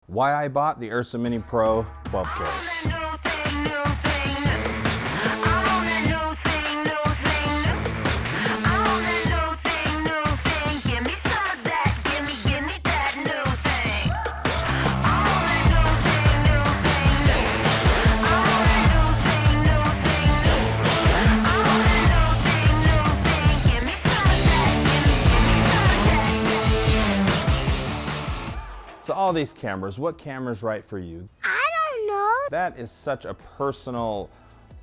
Why I bought the Ursa Mini Pro 12K. So all these cameras, what camera's right for you? I don't know. That is such a personal,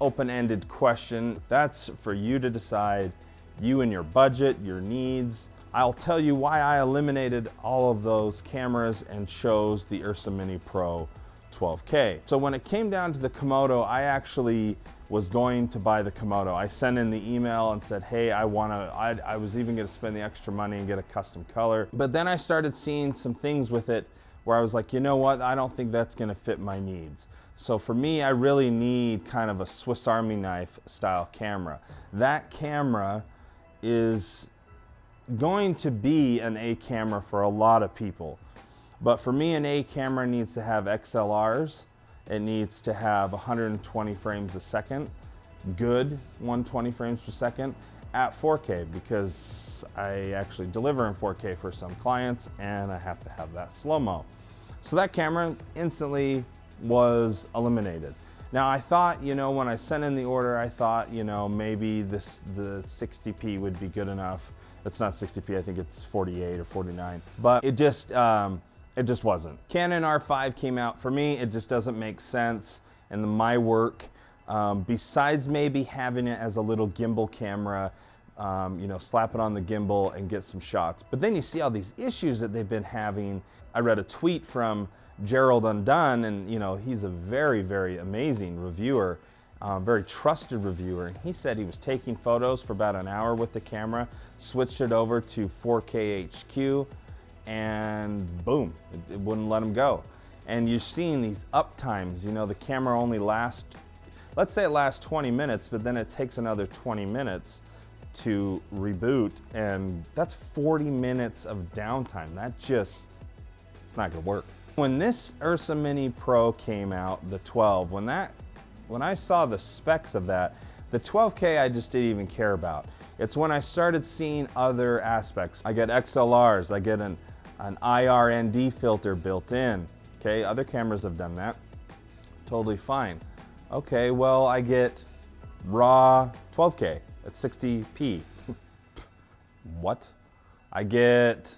open-ended question. That's for you to decide, you and your budget, your needs. I'll tell you why I eliminated all of those cameras and chose the Ursa Mini Pro 12K. So when it came down to the Komodo, I actually was going to buy the Komodo. I sent in the email and said, hey, I was even gonna spend the extra money and get a custom color. But then I started seeing some things with it where I was like, you know what, I don't think that's gonna fit my needs. So for me, I really need kind of a Swiss Army knife style camera. That camera is going to be an A camera for a lot of people. But for me, an A camera needs to have XLRs. It needs to have 120 frames a second, good 120 frames per second at 4K, because I actually deliver in 4K for some clients and I have to have that slow-mo. So that camera instantly was eliminated. Now I thought, you know, when I sent in the order, I thought, you know, maybe the 60p would be good enough. It's not 60p, I think it's 48 or 49, but it just wasn't. Canon R5 came out. For me, it just doesn't make sense in my work. Besides maybe having it as a little gimbal camera, you know, slap it on the gimbal and get some shots. But then you see all these issues that they've been having. I read a tweet from Gerald Undone, and you know, he's a very, very amazing reviewer, very trusted reviewer. And he said he was taking photos for about an hour with the camera, switched it over to 4K HQ, and boom, it wouldn't let him go. And you're seeing these uptimes, you know, the camera only lasts, let's say it lasts 20 minutes, but then it takes another 20 minutes to reboot, and that's 40 minutes of downtime. That just, it's not gonna work. When this Ursa Mini Pro came out, the 12, when I saw the specs of that, the 12K I just didn't even care about. It's when I started seeing other aspects. I get XLRs, I get an IR-ND filter built in. Okay, other cameras have done that. Totally fine. Okay, well, I get RAW 12K at 60p. What? I get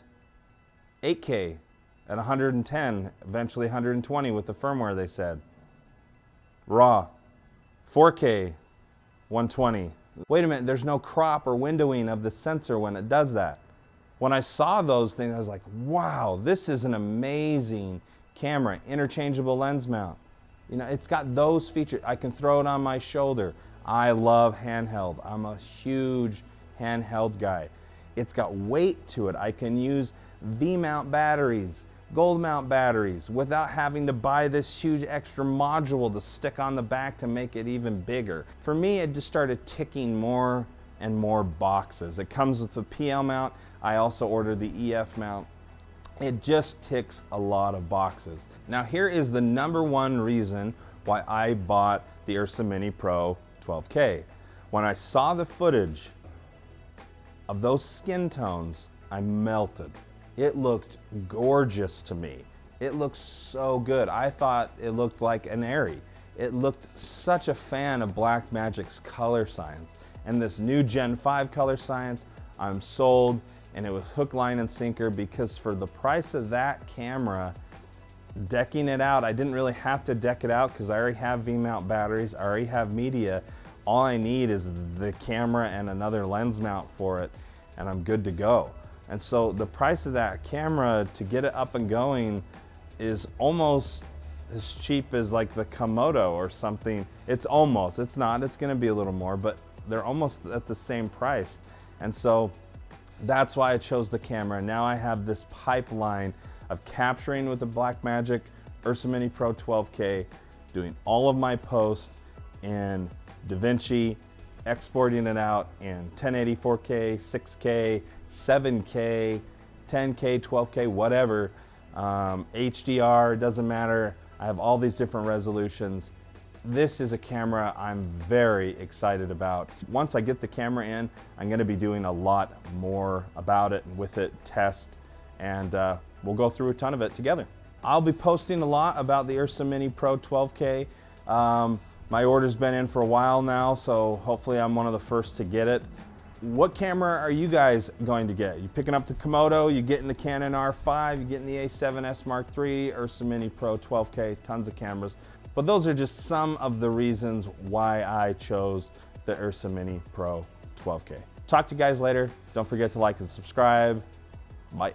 8K at 110, eventually 120 with the firmware they said. RAW 4K 120. Wait a minute, there's no crop or windowing of the sensor when it does that. When I saw those things, I was like, wow, this is an amazing camera. Interchangeable lens mount. You know, it's got those features. I can throw it on my shoulder. I love handheld. I'm a huge handheld guy. It's got weight to it. I can use V-mount batteries, gold mount batteries, without having to buy this huge extra module to stick on the back to make it even bigger. For me, it just started ticking more and more boxes. It comes with a PL mount. I also ordered the EF mount. It just ticks a lot of boxes. Now here is the #1 reason why I bought the Ursa Mini Pro 12K. When I saw the footage of those skin tones, I melted. It looked gorgeous to me. It looked so good. I thought it looked like an Airy. It looked such a fan of Blackmagic's color science. And this new Gen 5 color science, I'm sold. And it was hook, line, and sinker, because for the price of that camera, decking it out, I didn't really have to deck it out because I already have V-mount batteries, I already have media. All I need is the camera and another lens mount for it, and I'm good to go. And so the price of that camera to get it up and going is almost as cheap as like the Komodo or something. It's almost, it's not, it's gonna be a little more, but they're almost at the same price. And so that's why I chose the camera. Now I have this pipeline of capturing with the Blackmagic Ursa Mini Pro 12K, doing all of my posts in DaVinci, exporting it out in 1080, 4K, 6K, 7K, 10K, 12K, whatever. HDR, doesn't matter. I have all these different resolutions. This is a camera I'm very excited about. Once I get the camera in, I'm gonna be doing a lot more about it and with it, test, and we'll go through a ton of it together. I'll be posting a lot about the Ursa Mini Pro 12K. My order's been in for a while now, so hopefully I'm one of the first to get it. What camera are you guys going to get? You picking up the Komodo, you getting the Canon R5, you getting the A7S Mark III, Ursa Mini Pro 12K, tons of cameras. But those are just some of the reasons why I chose the Ursa Mini Pro 12K. Talk to you guys later. Don't forget to like and subscribe. Bye.